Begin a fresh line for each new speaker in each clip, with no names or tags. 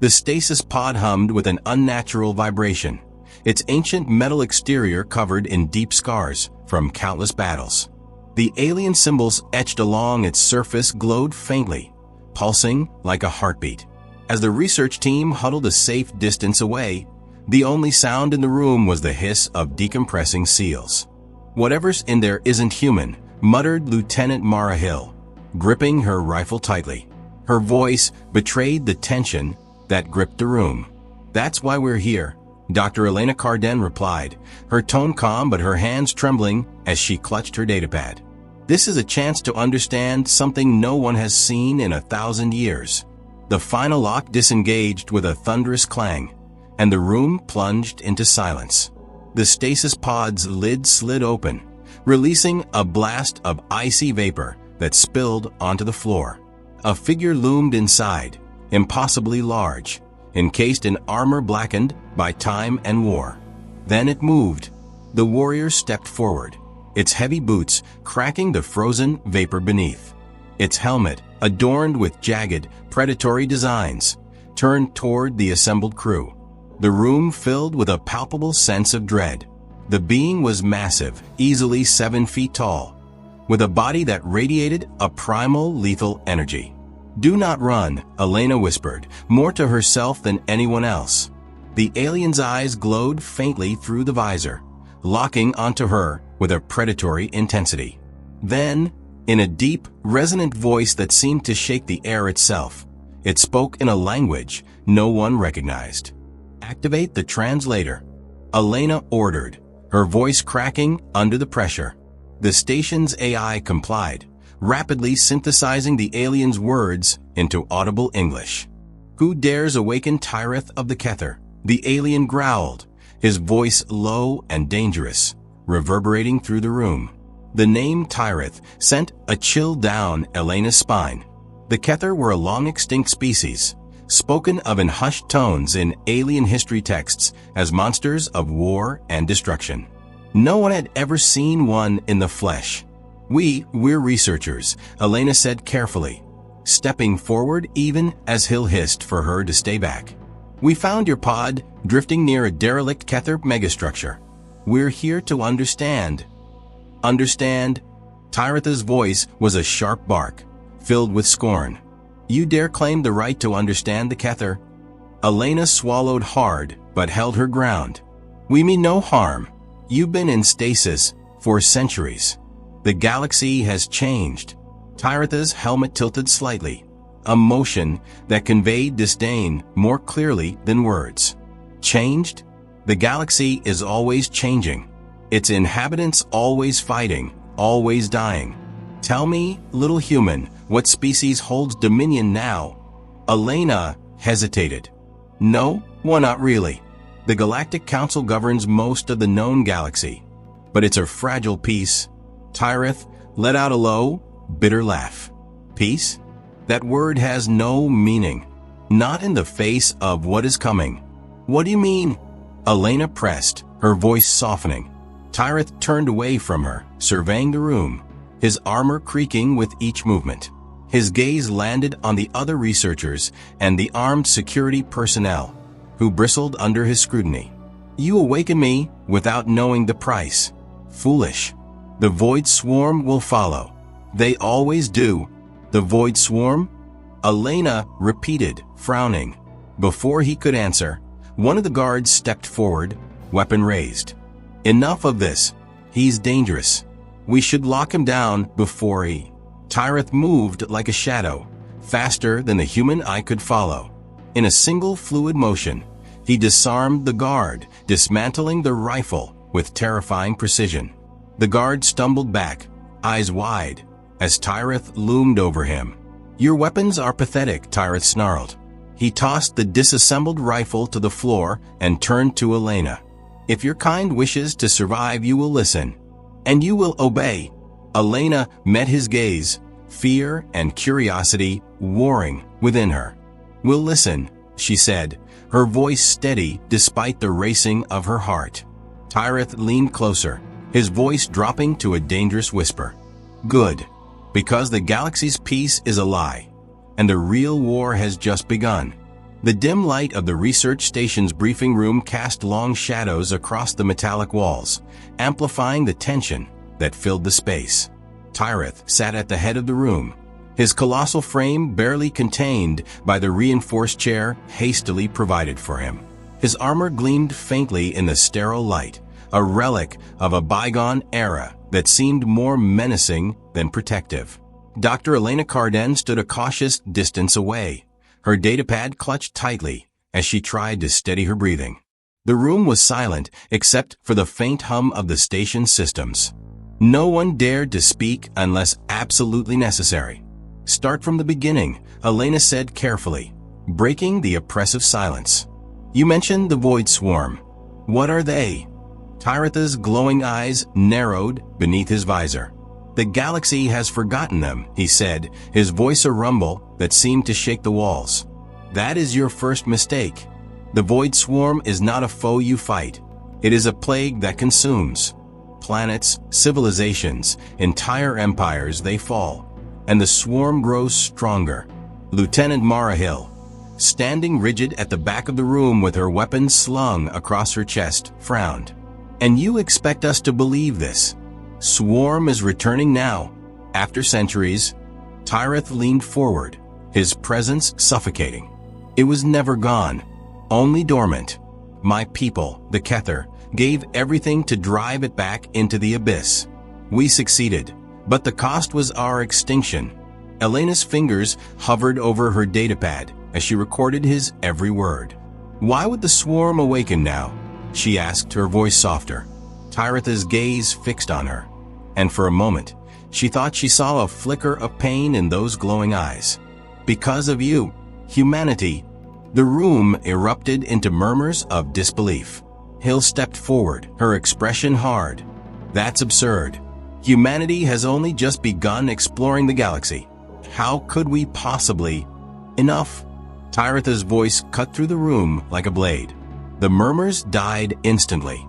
The stasis pod hummed with an unnatural vibration, its ancient metal exterior covered in deep scars from countless battles. The alien symbols etched along its surface glowed faintly, pulsing like a heartbeat. As the research team huddled a safe distance away, the only sound in the room was the hiss of decompressing seals. "Whatever's in there isn't human," muttered Lieutenant Mara Hill, gripping her rifle tightly. Her voice betrayed the tension that gripped the room. "That's why we're here," Dr. Elena Carden replied, her tone calm but her hands trembling as she clutched her datapad. "This is a chance to understand something no one has seen in 1,000 years." The final lock disengaged with a thunderous clang, and the room plunged into silence. The stasis pod's lid slid open, releasing a blast of icy vapor that spilled onto the floor. A figure loomed inside, impossibly large, encased in armor blackened by time and war. Then it moved. The warrior stepped forward, its heavy boots cracking the frozen vapor beneath. Its helmet, adorned with jagged, predatory designs, turned toward the assembled crew. The room filled with a palpable sense of dread. The being was massive, easily 7 feet tall, with a body that radiated a primal, lethal energy. "Do not run," Elena whispered, more to herself than anyone else. The alien's eyes glowed faintly through the visor, locking onto her with a predatory intensity. Then, in a deep, resonant voice that seemed to shake the air itself, it spoke in a language no one recognized. "Activate the translator," Elena ordered, her voice cracking under the pressure. The station's AI complied, rapidly synthesizing the alien's words into audible English. "Who dares awaken Tyreth of the Kether?" the alien growled, his voice low and dangerous, reverberating through the room. The name Tyreth sent a chill down Elena's spine. The Kether were a long-extinct species, spoken of in hushed tones in alien history texts as monsters of war and destruction. No one had ever seen one in the flesh. We're researchers," Elena said carefully, stepping forward even as Hill hissed for her to stay back. "We found your pod drifting near a derelict Kether megastructure. We're here to understand." "Understand?" Tyreth's voice was a sharp bark, filled with scorn. "You dare claim the right to understand the Kether?" Elena swallowed hard but held her ground. "We mean no harm. You've been in stasis for centuries. The galaxy has changed." Tyreth's helmet tilted slightly, a motion that conveyed disdain more clearly than words. "Changed? The galaxy is always changing. Its inhabitants always fighting, always dying. Tell me, little human, what species holds dominion now?" Elena hesitated. "No, well, not really. The Galactic Council governs most of the known galaxy, but it's a fragile piece." Tyreth let out a low, bitter laugh. "Peace? That word has no meaning. Not in the face of what is coming." "What do you mean?" Elena pressed, her voice softening. Tyreth turned away from her, surveying the room, his armor creaking with each movement. His gaze landed on the other researchers and the armed security personnel, who bristled under his scrutiny. "You awaken me without knowing the price. Foolish. The Void Swarm will follow. They always do." "The Void Swarm?" Elena repeated, frowning. Before he could answer, one of the guards stepped forward, weapon raised. "Enough of this. He's dangerous. We should lock him down before he..." Tyreth moved like a shadow, faster than the human eye could follow. In a single fluid motion, he disarmed the guard, dismantling the rifle with terrifying precision. The guard stumbled back, eyes wide, as Tyreth loomed over him. "Your weapons are pathetic," Tyreth snarled. He tossed the disassembled rifle to the floor and turned to Elena. "If your kind wishes to survive, you will listen. And you will obey." Elena met his gaze, fear and curiosity warring within her. "We'll listen," she said, her voice steady despite the racing of her heart. Tyreth leaned closer, his voice dropping to a dangerous whisper. "Good. Because the galaxy's peace is a lie, and the real war has just begun. The dim light of the research station's briefing room cast long shadows across the metallic walls, amplifying the tension that filled the space. Tyreth sat at the head of the room, his colossal frame barely contained by the reinforced chair hastily provided for him. His armor gleamed faintly in the sterile light, a relic of a bygone era that seemed more menacing than protective. Dr. Elena Carden stood a cautious distance away, her datapad clutched tightly as she tried to steady her breathing. The room was silent except for the faint hum of the station's systems. No one dared to speak unless absolutely necessary. "Start from the beginning," Elena said carefully, breaking the oppressive silence. "You mentioned the Void Swarm. What are they?" Tyreth's glowing eyes narrowed beneath his visor. "The galaxy has forgotten them," he said, his voice a rumble that seemed to shake the walls. "That is your first mistake. The Void Swarm is not a foe you fight. It is a plague that consumes. Planets, civilizations, entire empires, they fall, and the swarm grows stronger." Lieutenant Mara Hill, standing rigid at the back of the room with her weapons slung across her chest, frowned. "And you expect us to believe this? Swarm is returning now, after centuries." Tyreth leaned forward, his presence suffocating. "It was never gone, only dormant. My people, the Kether, gave everything to drive it back into the abyss. We succeeded, but the cost was our extinction." Elena's fingers hovered over her datapad as she recorded his every word. "Why would the swarm awaken now?" she asked, her voice softer. Tyreth's gaze fixed on her, and for a moment, she thought she saw a flicker of pain in those glowing eyes. "Because of you, humanity." The room erupted into murmurs of disbelief. Hill stepped forward, her expression hard. "That's absurd. Humanity has only just begun exploring the galaxy. How could we possibly—" "Enough." Tyreth's voice cut through the room like a blade. The murmurs died instantly.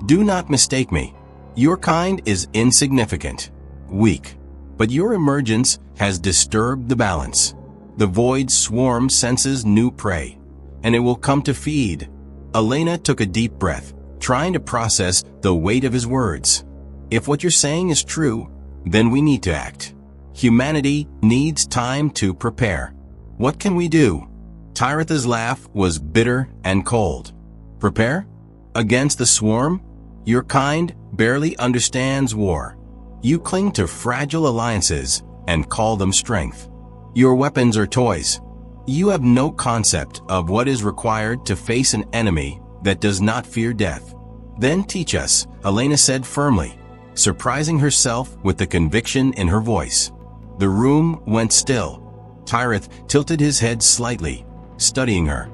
"Do not mistake me. Your kind is insignificant, weak, but your emergence has disturbed the balance. The Void Swarm senses new prey, and it will come to feed." Elena took a deep breath, trying to process the weight of his words. "If what you're saying is true, then we need to act. Humanity needs time to prepare. What can we do?" Tyreth's laugh was bitter and cold. "Prepare? Against the swarm? Your kind barely understands war. You cling to fragile alliances and call them strength. Your weapons are toys. You have no concept of what is required to face an enemy that does not fear death." "Then teach us," Elena said firmly, surprising herself with the conviction in her voice. The room went still. Tyreth tilted his head slightly, studying her.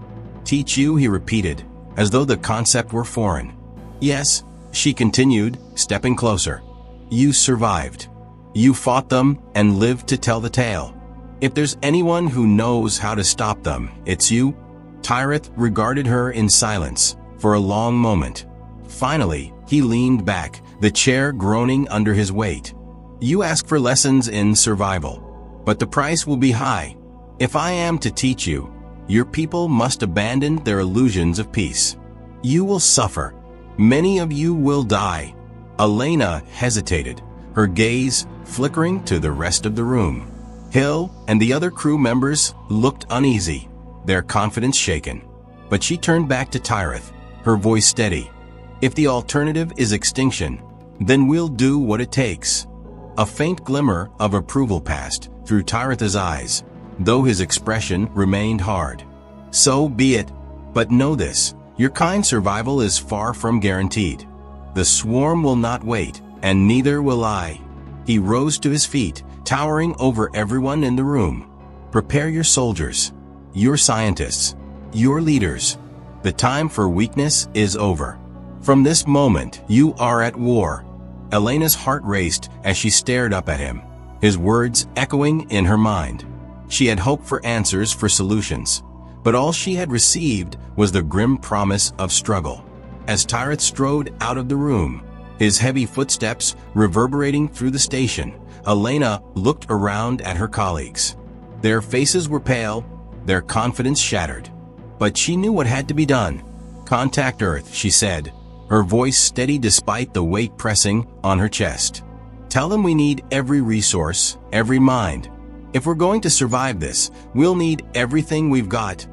"Teach you," he repeated, as though the concept were foreign. "Yes," she continued, stepping closer. "You survived. You fought them and lived to tell the tale. If there's anyone who knows how to stop them, it's you." Tyreth regarded her in silence for a long moment. Finally, he leaned back, the chair groaning under his weight. "You ask for lessons in survival, but the price will be high. If I am to teach you, your people must abandon their illusions of peace. You will suffer. Many of you will die." Elena hesitated, her gaze flickering to the rest of the room. Hill and the other crew members looked uneasy, their confidence shaken. But she turned back to Tyreth, her voice steady. "If the alternative is extinction, then we'll do what it takes." A faint glimmer of approval passed through Tyreth's eyes, though his expression remained hard. "So be it. But know this, your kind's survival is far from guaranteed. The swarm will not wait, and neither will I." He rose to his feet, towering over everyone in the room. "Prepare your soldiers, your scientists, your leaders. The time for weakness is over. From this moment, you are at war." Elena's heart raced as she stared up at him, his words echoing in her mind. She had hoped for answers, for solutions, but all she had received was the grim promise of struggle. As Tyreth strode out of the room, his heavy footsteps reverberating through the station, Elena looked around at her colleagues. Their faces were pale, their confidence shattered. But she knew what had to be done. "Contact Earth," she said, her voice steady despite the weight pressing on her chest. "Tell them we need every resource, every mind. If we're going to survive this, we'll need everything we've got."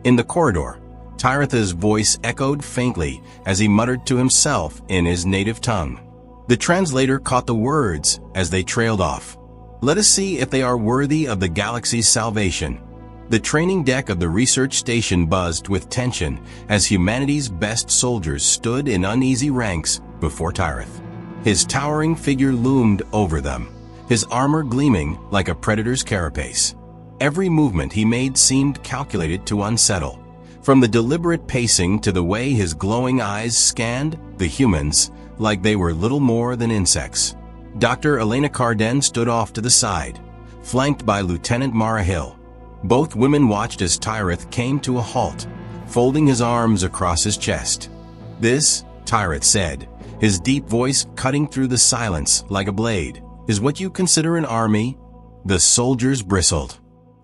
In the corridor, Tyretha's voice echoed faintly as he muttered to himself in his native tongue. The translator caught the words as they trailed off. "Let us see if they are worthy of the galaxy's salvation." The training deck of the research station buzzed with tension as humanity's best soldiers stood in uneasy ranks before Tyreth. His towering figure loomed over them, his armor gleaming like a predator's carapace. Every movement he made seemed calculated to unsettle, from the deliberate pacing to the way his glowing eyes scanned the humans like they were little more than insects. Dr. Elena Carden stood off to the side, flanked by Lieutenant Mara Hill. Both women watched as Tyreth came to a halt, folding his arms across his chest. "This," Tyreth said, his deep voice cutting through the silence like a blade, "is what you consider an army?" The soldiers bristled.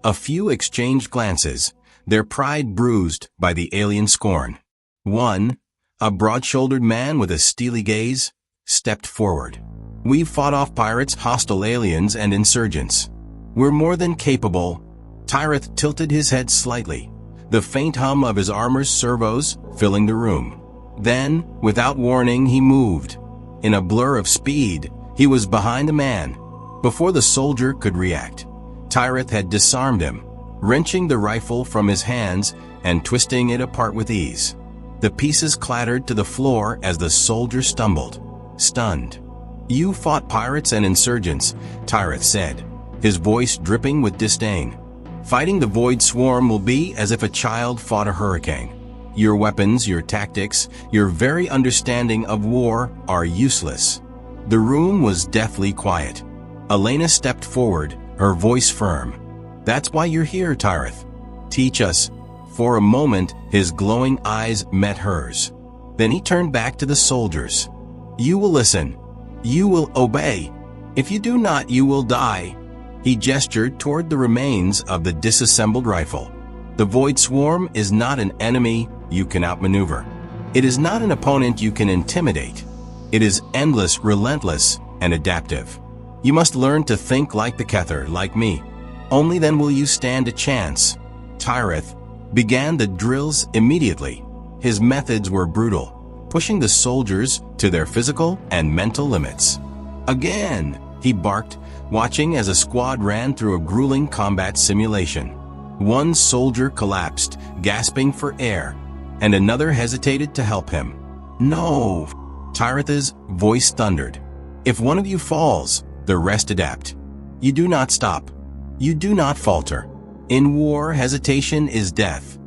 A few exchanged glances, their pride bruised by the alien scorn. One, a broad-shouldered man with a steely gaze, stepped forward. "We've fought off pirates, hostile aliens, and insurgents. We're more than capable." Tyreth tilted his head slightly, the faint hum of his armor's servos filling the room. Then, without warning, he moved. In a blur of speed, he was behind a man. Before the soldier could react, Tyreth had disarmed him, wrenching the rifle from his hands and twisting it apart with ease. The pieces clattered to the floor as the soldier stumbled, stunned. "You fought pirates and insurgents," Tyreth said, his voice dripping with disdain. "Fighting the Void Swarm will be as if a child fought a hurricane. Your weapons, your tactics, your very understanding of war are useless." The room was deathly quiet. Elena stepped forward, her voice firm. "That's why you're here, Tyreth. Teach us." For a moment, his glowing eyes met hers. Then he turned back to the soldiers. "You will listen. You will obey. If you do not, you will die." He gestured toward the remains of the disassembled rifle. "The Void Swarm is not an enemy you can outmaneuver. It is not an opponent you can intimidate. It is endless, relentless, and adaptive. You must learn to think like the Kether, like me. Only then will you stand a chance." Tyreth began the drills immediately. His methods were brutal, pushing the soldiers to their physical and mental limits. "Again," he barked, watching as a squad ran through a grueling combat simulation. One soldier collapsed, gasping for air, and another hesitated to help him. "No!" Tyreth's voice thundered. "If one of you falls, the rest adapt. You do not stop. You do not falter. In war, hesitation is death."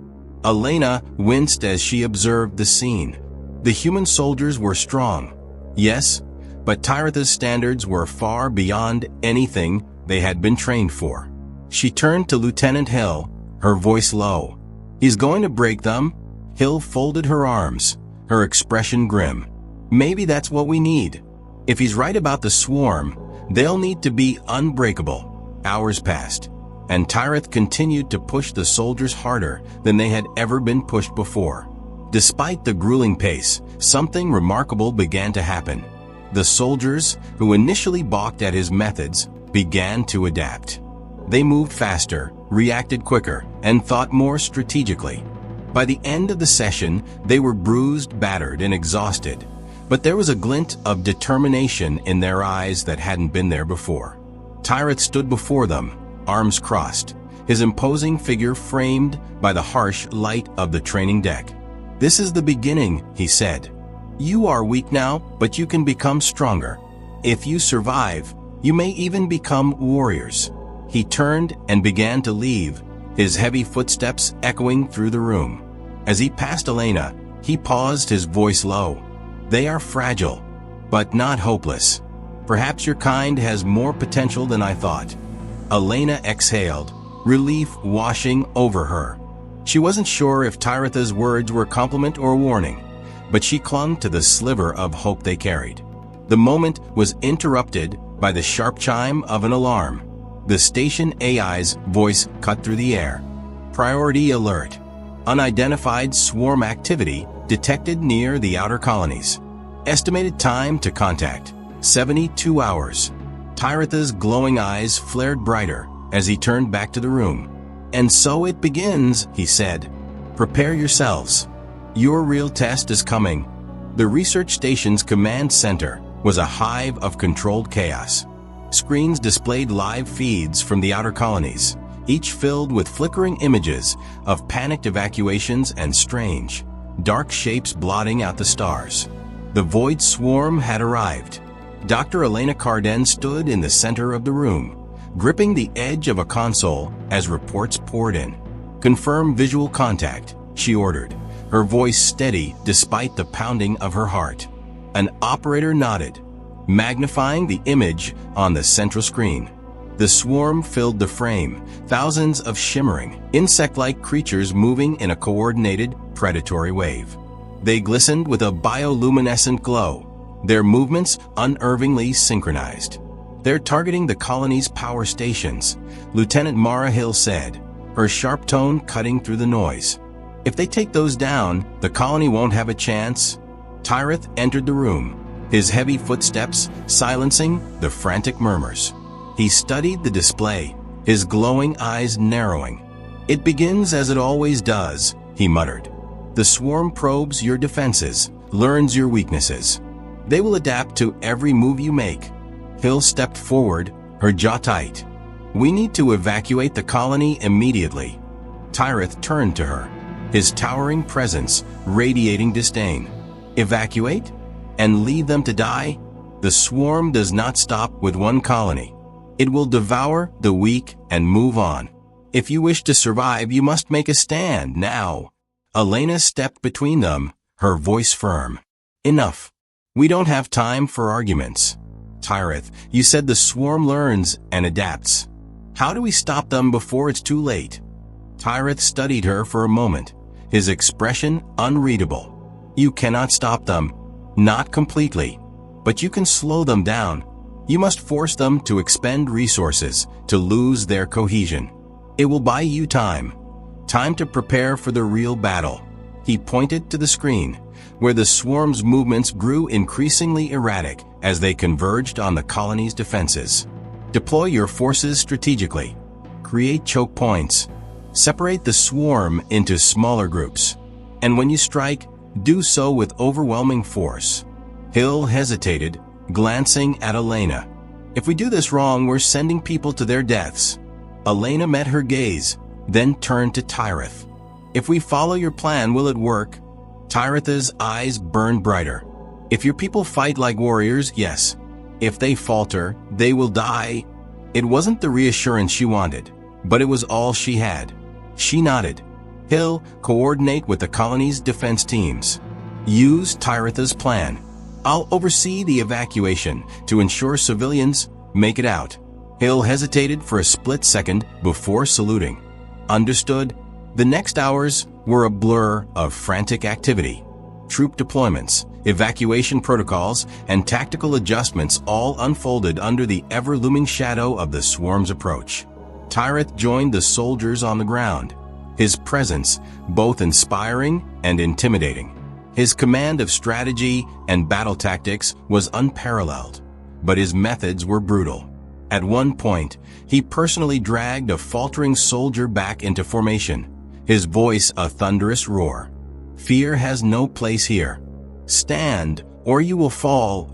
Elena winced as she observed the scene. The human soldiers were strong, yes, but Tyreth's standards were far beyond anything they had been trained for. She turned to Lieutenant Hill, her voice low. "He's going to break them." Hill folded her arms, her expression grim. "Maybe that's what we need. If he's right about the swarm, they'll need to be unbreakable." Hours passed, and Tyreth continued to push the soldiers harder than they had ever been pushed before. Despite the grueling pace, something remarkable began to happen. The soldiers, who initially balked at his methods, began to adapt. They moved faster, reacted quicker, and thought more strategically. By the end of the session, they were bruised, battered, and exhausted, but there was a glint of determination in their eyes that hadn't been there before. Tyreth stood before them, arms crossed, his imposing figure framed by the harsh light of the training deck. "This is the beginning," he said. "You are weak now, but you can become stronger. If you survive, you may even become warriors." He turned and began to leave, his heavy footsteps echoing through the room. As he passed Elena, he paused, his voice low. "They are fragile, but not hopeless. Perhaps your kind has more potential than I thought." Elena exhaled, relief washing over her. She wasn't sure if Tyreth's words were compliment or warning, but she clung to the sliver of hope they carried. The moment was interrupted by the sharp chime of an alarm. The station AI's voice cut through the air. "Priority alert. Unidentified swarm activity detected near the outer colonies. Estimated time to contact, 72 hours. Tyretha's glowing eyes flared brighter as he turned back to the room. "And so it begins," he said. "Prepare yourselves. Your real test is coming." The research station's command center was a hive of controlled chaos. Screens displayed live feeds from the outer colonies, each filled with flickering images of panicked evacuations and strange, dark shapes blotting out the stars. The void swarm had arrived. Dr. Elena Carden stood in the center of the room, gripping the edge of a console as reports poured in. "Confirm visual contact," she ordered, her voice steady despite the pounding of her heart. An operator nodded, magnifying the image on the central screen. The swarm filled the frame, thousands of shimmering, insect-like creatures moving in a coordinated, predatory wave. They glistened with a bioluminescent glow, their movements unnervingly synchronized. "They're targeting the colony's power stations," Lieutenant Mara Hill said, her sharp tone cutting through the noise. "If they take those down, the colony won't have a chance." Tyreth entered the room, his heavy footsteps silencing the frantic murmurs. He studied the display, his glowing eyes narrowing. "It begins as it always does," he muttered. "The swarm probes your defenses, learns your weaknesses. They will adapt to every move you make." Hill stepped forward, her jaw tight. "We need to evacuate the colony immediately." Tyreth turned to her, his towering presence radiating disdain. "Evacuate? And leave them to die? The swarm does not stop with one colony. It will devour the weak and move on. If you wish to survive, you must make a stand now." Elena stepped between them, her voice firm. "Enough. We don't have time for arguments. Tyreth, you said the swarm learns and adapts. How do we stop them before it's too late?" Tyreth studied her for a moment, his expression unreadable. "You cannot stop them. Not completely. But you can slow them down. You must force them to expend resources, to lose their cohesion. It will buy you time. Time to prepare for the real battle." He pointed to the screen, where the swarm's movements grew increasingly erratic as they converged on the colony's defenses. "Deploy your forces strategically. Create choke points. Separate the swarm into smaller groups. And when you strike, do so with overwhelming force." Hill hesitated, glancing at Elena. "If we do this wrong, we're sending people to their deaths." Elena met her gaze, then turned to Tyreth. "If we follow your plan, will it work?" Tyretha's eyes burned brighter. "If your people fight like warriors, yes. If they falter, they will die." It wasn't the reassurance she wanted, but it was all she had. She nodded. "Hill, coordinate with the colony's defense teams. Use Tyretha's plan. I'll oversee the evacuation to ensure civilians make it out." Hill hesitated for a split second before saluting. "Understood." The next hours were a blur of frantic activity. Troop deployments, evacuation protocols, and tactical adjustments all unfolded under the ever-looming shadow of the swarm's approach. Tyreth joined the soldiers on the ground, his presence both inspiring and intimidating. His command of strategy and battle tactics was unparalleled, but his methods were brutal. At one point, he personally dragged a faltering soldier back into formation, his voice a thunderous roar. "Fear has no place here. Stand, or you will fall."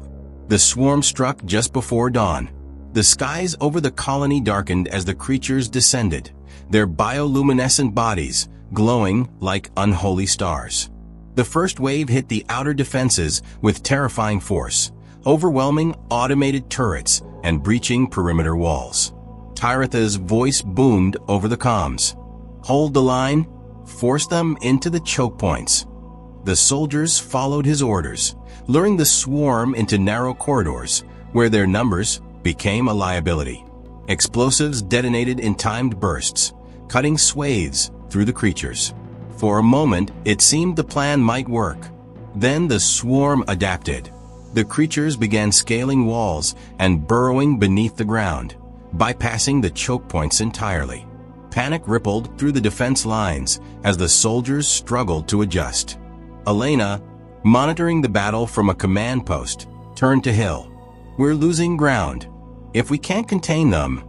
The swarm struck just before dawn. The skies over the colony darkened as the creatures descended, their bioluminescent bodies glowing like unholy stars. The first wave hit the outer defenses with terrifying force, overwhelming automated turrets and breaching perimeter walls. Tyretha's voice boomed over the comms. "Hold the line. Force them into the choke points." The soldiers followed his orders, luring the swarm into narrow corridors where their numbers became a liability. Explosives detonated in timed bursts, cutting swathes through the creatures. For a moment, it seemed the plan might work. Then the swarm adapted. The creatures began scaling walls and burrowing beneath the ground, bypassing the choke points entirely. Panic rippled through the defense lines as the soldiers struggled to adjust. Elena, monitoring the battle from a command post, turned to Hill. "We're losing ground. If we can't contain them,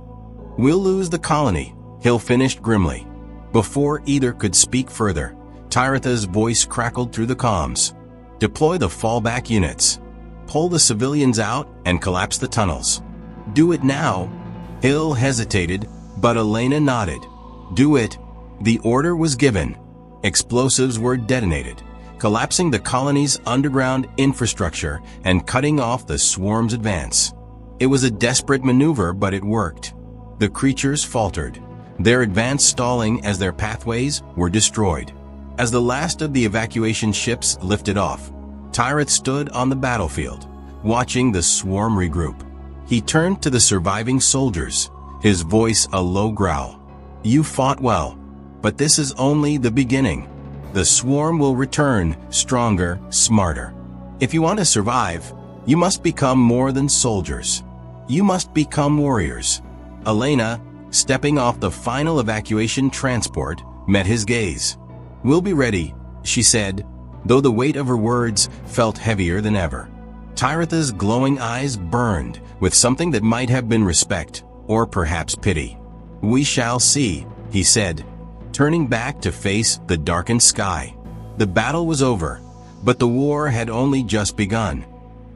we'll lose the colony," Hill finished grimly. Before either could speak further, Tyratha's voice crackled through the comms. "Deploy the fallback units. Pull the civilians out and collapse the tunnels. Do it now." Hill hesitated, but Elena nodded. "Do it." The order was given. Explosives were detonated, collapsing the colony's underground infrastructure and cutting off the swarm's advance. It was a desperate maneuver, but it worked. The creatures faltered, their advance stalling as their pathways were destroyed. As the last of the evacuation ships lifted off, Tyrath stood on the battlefield, watching the swarm regroup. He turned to the surviving soldiers, his voice a low growl. "You fought well, but this is only the beginning. The swarm will return, stronger, smarter. If you want to survive, you must become more than soldiers. You must become warriors." Elena, stepping off the final evacuation transport, met his gaze. "We'll be ready," she said, though the weight of her words felt heavier than ever. Tyratha's glowing eyes burned with something that might have been respect, or perhaps pity. "We shall see," he said, turning back to face the darkened sky. The battle was over, but the war had only just begun.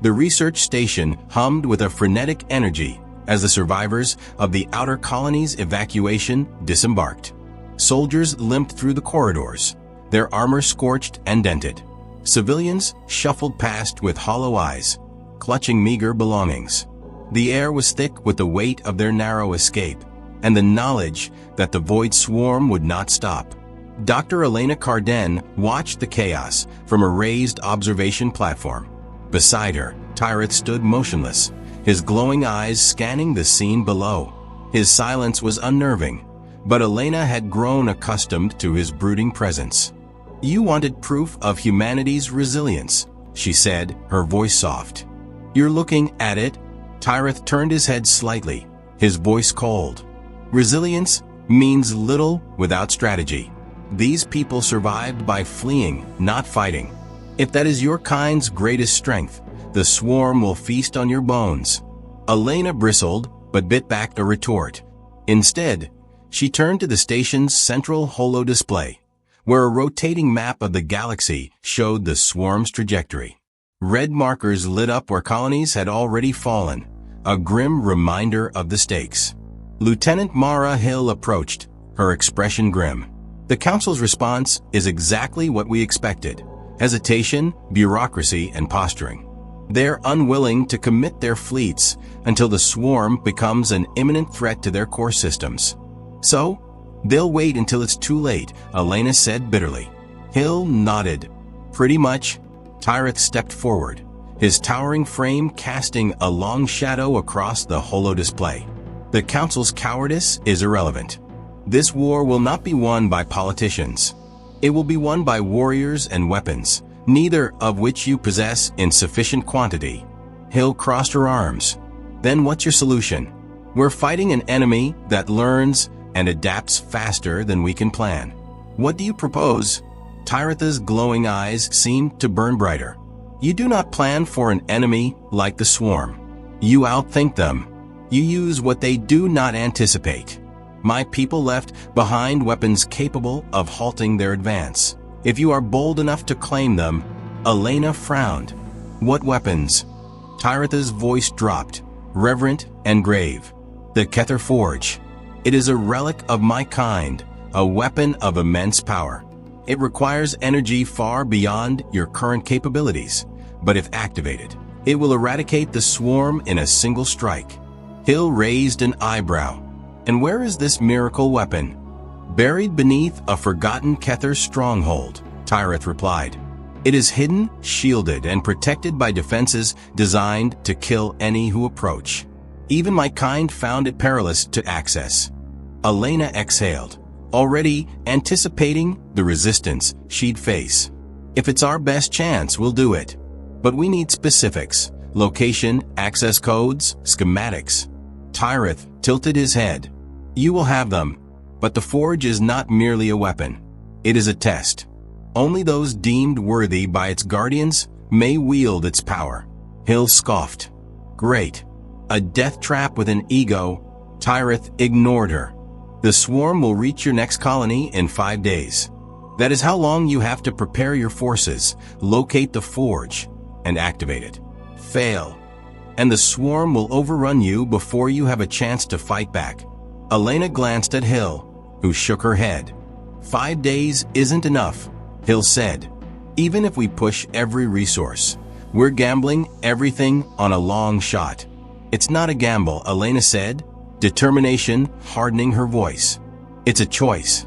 The research station hummed with a frenetic energy as the survivors of the outer colony's evacuation disembarked. Soldiers limped through the corridors, their armor scorched and dented. Civilians shuffled past with hollow eyes, clutching meager belongings. The air was thick with the weight of their narrow escape, and the knowledge that the void swarm would not stop. Dr. Elena Carden watched the chaos from a raised observation platform. Beside her, Tyrath stood motionless, his glowing eyes scanning the scene below. His silence was unnerving, but Elena had grown accustomed to his brooding presence. "You wanted proof of humanity's resilience," she said, her voice soft. "You're looking at it?" Tyrath turned his head slightly, his voice cold. "Resilience means little without strategy. These people survived by fleeing, not fighting. If that is your kind's greatest strength, the swarm will feast on your bones." Elena bristled, but bit back a retort. Instead, she turned to the station's central holo display, where a rotating map of the galaxy showed the swarm's trajectory. Red markers lit up where colonies had already fallen, a grim reminder of the stakes. Lieutenant Mara Hill approached, her expression grim. "The Council's response is exactly what we expected: hesitation, bureaucracy, and posturing. They're unwilling to commit their fleets until the swarm becomes an imminent threat to their core systems. So, they'll wait until it's too late," Elena said bitterly. Hill nodded. "Pretty much." Tyrath stepped forward, his towering frame casting a long shadow across the holo display. "The Council's cowardice is irrelevant. This war will not be won by politicians. It will be won by warriors and weapons, neither of which you possess in sufficient quantity." Hill crossed her arms. "Then what's your solution?" "We're fighting an enemy that learns and adapts faster than we can plan." "What do you propose?" Tyratha's glowing eyes seemed to burn brighter. "You do not plan for an enemy like the swarm. You outthink them. You use what they do not anticipate. My people left behind weapons capable of halting their advance. If you are bold enough to claim them..." Elena frowned. "What weapons?" Tyratha's voice dropped, reverent and grave. "The Kether Forge. It is a relic of my kind, a weapon of immense power. It requires energy far beyond your current capabilities, but if activated, it will eradicate the swarm in a single strike." Hill raised an eyebrow. "And where is this miracle weapon?" "Buried beneath a forgotten Kether stronghold," Tyrath replied. "It is hidden, shielded, and protected by defenses designed to kill any who approach. Even my kind found it perilous to access." Elena exhaled, already anticipating the resistance she'd face. "If it's our best chance, we'll do it. But we need specifics: location, access codes, schematics." Tyrath tilted his head. "You will have them." But the forge is not merely a weapon. It is a test. Only those deemed worthy by its guardians may wield its power. Hill scoffed. Great. A death trap with an ego. Tyreth ignored her. The swarm will reach your next colony in 5 days. That is how long you have to prepare your forces, locate the forge, and activate it. Fail, and the swarm will overrun you before you have a chance to fight back. Elena glanced at Hill, who shook her head. 5 days isn't enough, Hill said. Even if we push every resource, we're gambling everything on a long shot. It's not a gamble, Elena said, determination hardening her voice. It's a choice.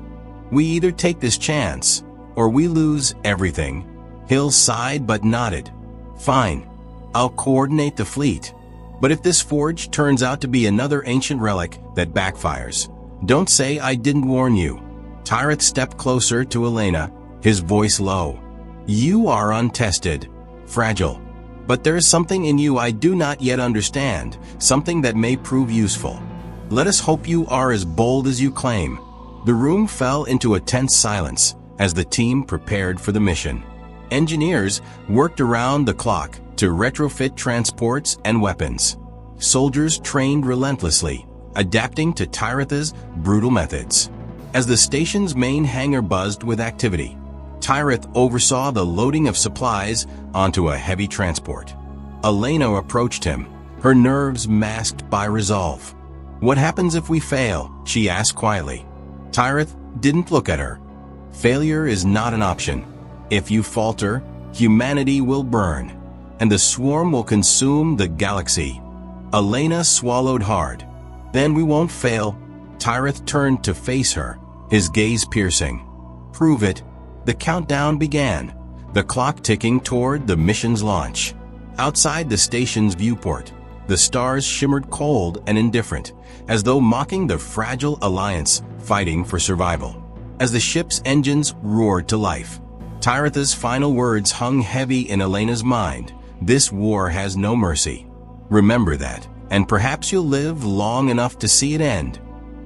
We either take this chance, or we lose everything. Hill sighed but nodded. Fine, I'll coordinate the fleet. But if this forge turns out to be another ancient relic that backfires, don't say I didn't warn you. Tyreth stepped closer to Elena, his voice low. You are untested, fragile. But there is something in you I do not yet understand, something that may prove useful. Let us hope you are as bold as you claim. The room fell into a tense silence as the team prepared for the mission. Engineers worked around the clock to retrofit transports and weapons. Soldiers trained relentlessly, adapting to Tyreth's brutal methods. As the station's main hangar buzzed with activity, Tyreth oversaw the loading of supplies onto a heavy transport. Elena approached him, her nerves masked by resolve. What happens if we fail? She asked quietly. Tyreth didn't look at her. Failure is not an option. If you falter, humanity will burn, and the swarm will consume the galaxy. Elena swallowed hard. Then we won't fail. Tyreth turned to face her, his gaze piercing. Prove it. The countdown began, the clock ticking toward the mission's launch. Outside the station's viewport, the stars shimmered cold and indifferent, as though mocking the fragile alliance fighting for survival. As the ship's engines roared to life, Tyreth's final words hung heavy in Elena's mind. This war has no mercy. Remember that, and perhaps you'll live long enough to see it end.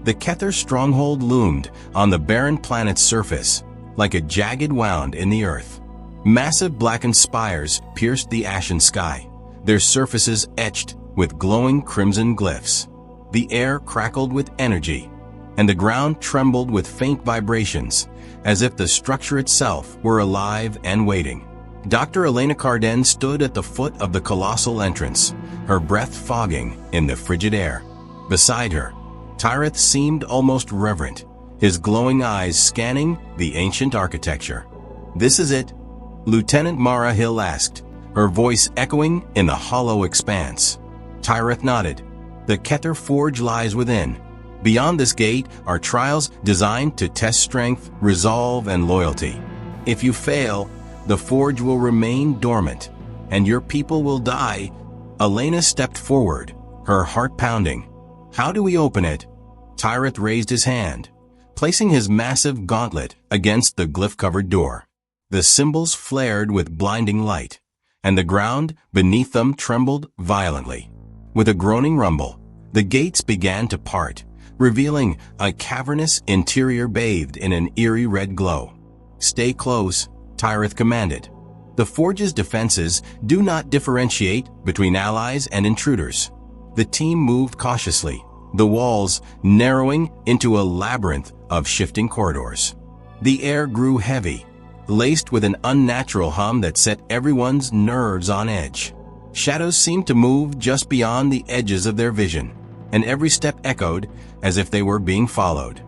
The Kether stronghold loomed on the barren planet's surface, like a jagged wound in the earth. Massive blackened spires pierced the ashen sky, their surfaces etched with glowing crimson glyphs. The air crackled with energy, and the ground trembled with faint vibrations, as if the structure itself were alive and waiting. Dr. Elena Carden stood at the foot of the colossal entrance, her breath fogging in the frigid air. Beside her, Tyreth seemed almost reverent, his glowing eyes scanning the ancient architecture. This is it? Lieutenant Mara Hill asked, her voice echoing in the hollow expanse. Tyreth nodded. The Kether Forge lies within. Beyond this gate are trials designed to test strength, resolve, and loyalty. If you fail, the forge will remain dormant, and your people will die. Elena stepped forward, her heart pounding. How do we open it? Tyreth raised his hand, placing his massive gauntlet against the glyph-covered door. The symbols flared with blinding light, and the ground beneath them trembled violently. With a groaning rumble, the gates began to part, revealing a cavernous interior bathed in an eerie red glow. Stay close, Tyreth commanded. The forge's defenses do not differentiate between allies and intruders. The team moved cautiously, the walls narrowing into a labyrinth of shifting corridors. The air grew heavy, laced with an unnatural hum that set everyone's nerves on edge. Shadows seemed to move just beyond the edges of their vision, and every step echoed as if they were being followed.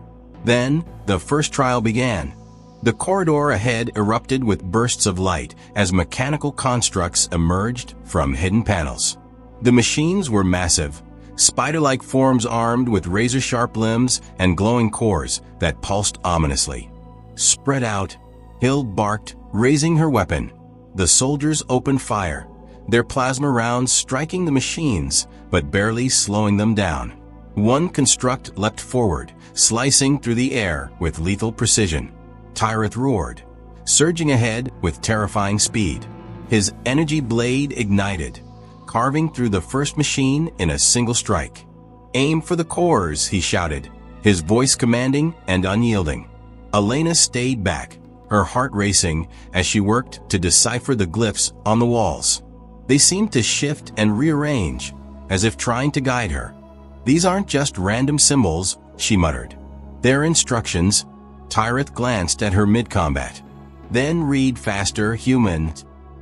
Then, the first trial began. The corridor ahead erupted with bursts of light as mechanical constructs emerged from hidden panels. The machines were massive, spider-like forms armed with razor-sharp limbs and glowing cores that pulsed ominously. Spread out, Hill barked, raising her weapon. The soldiers opened fire, their plasma rounds striking the machines, but barely slowing them down. One construct leapt forward, slicing through the air with lethal precision. Tyreth roared, surging ahead with terrifying speed. His energy blade ignited, carving through the first machine in a single strike. Aim for the cores, he shouted, his voice commanding and unyielding. Elena stayed back, her heart racing as she worked to decipher the glyphs on the walls. They seemed to shift and rearrange, as if trying to guide her. "These aren't just random symbols," she muttered. "They're instructions." Tyreth glanced at her mid-combat. "Then read faster, human."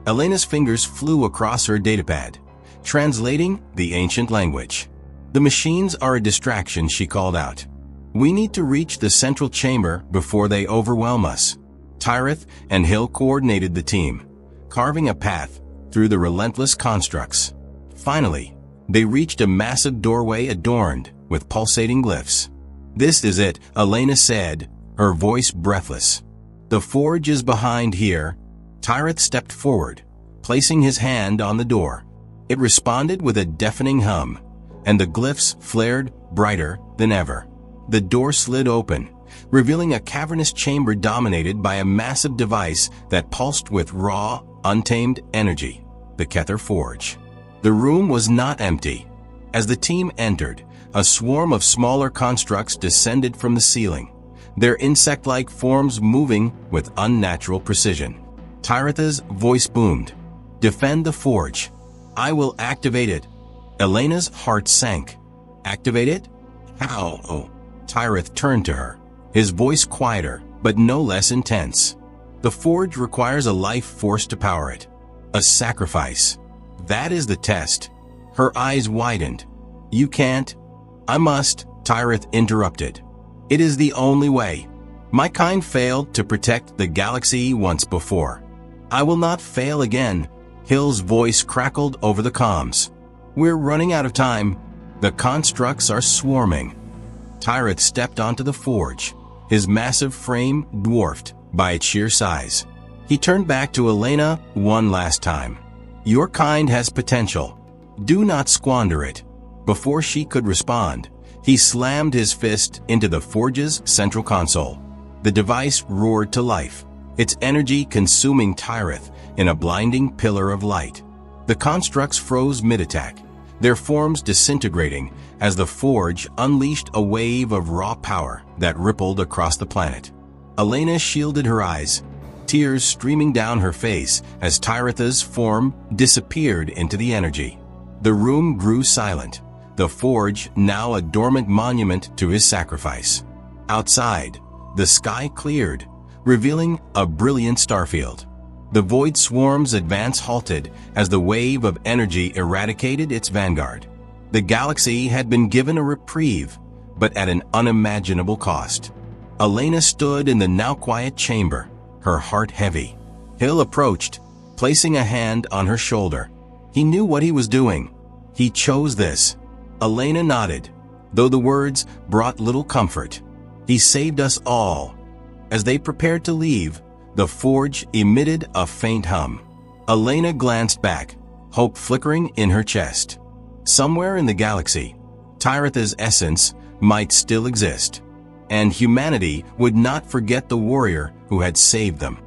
Elena's fingers flew across her datapad, translating the ancient language. "The machines are a distraction," she called out. "We need to reach the central chamber before they overwhelm us." Tyreth and Hill coordinated the team, carving a path through the relentless constructs. Finally, they reached a massive doorway adorned with pulsating glyphs. "This is it," Elena said, her voice breathless. "The forge is behind here." Tyreth stepped forward, placing his hand on the door. It responded with a deafening hum, and the glyphs flared brighter than ever. The door slid open, revealing a cavernous chamber dominated by a massive device that pulsed with raw, untamed energy, the Kether Forge. The room was not empty. As the team entered, a swarm of smaller constructs descended from the ceiling, their insect-like forms moving with unnatural precision. Tyreth's voice boomed. "Defend the forge. I will activate it." Elena's heart sank. "Activate it? How?" Tyreth turned to her, his voice quieter but no less intense. "The forge requires a life force to power it. A sacrifice. That is the test." Her eyes widened. "You can't." "I must," Tyreth interrupted. "It is the only way. My kind failed to protect the galaxy once before. I will not fail again." Hill's voice crackled over the comms. "We're running out of time. The constructs are swarming." Tyreth stepped onto the forge, his massive frame dwarfed by its sheer size. He turned back to Elena one last time. "Your kind has potential. Do not squander it." Before she could respond, he slammed his fist into the forge's central console. The device roared to life, its energy consuming Tyreth in a blinding pillar of light. The constructs froze mid-attack, their forms disintegrating as the forge unleashed a wave of raw power that rippled across the planet. Elena shielded her eyes, tears streaming down her face as Tyreth's form disappeared into the energy. The room grew silent, the forge now a dormant monument to his sacrifice. Outside, the sky cleared, revealing a brilliant starfield. The void swarm's advance halted as the wave of energy eradicated its vanguard. The galaxy had been given a reprieve, but at an unimaginable cost. Elena stood in the now quiet chamber, her heart heavy. Hill approached, placing a hand on her shoulder. He knew what he was doing. He chose this. Elena nodded, though the words brought little comfort. "He saved us all." As they prepared to leave, the forge emitted a faint hum. Elena glanced back, hope flickering in her chest. Somewhere in the galaxy, Tyreth's essence might still exist, and humanity would not forget the warrior who had saved them.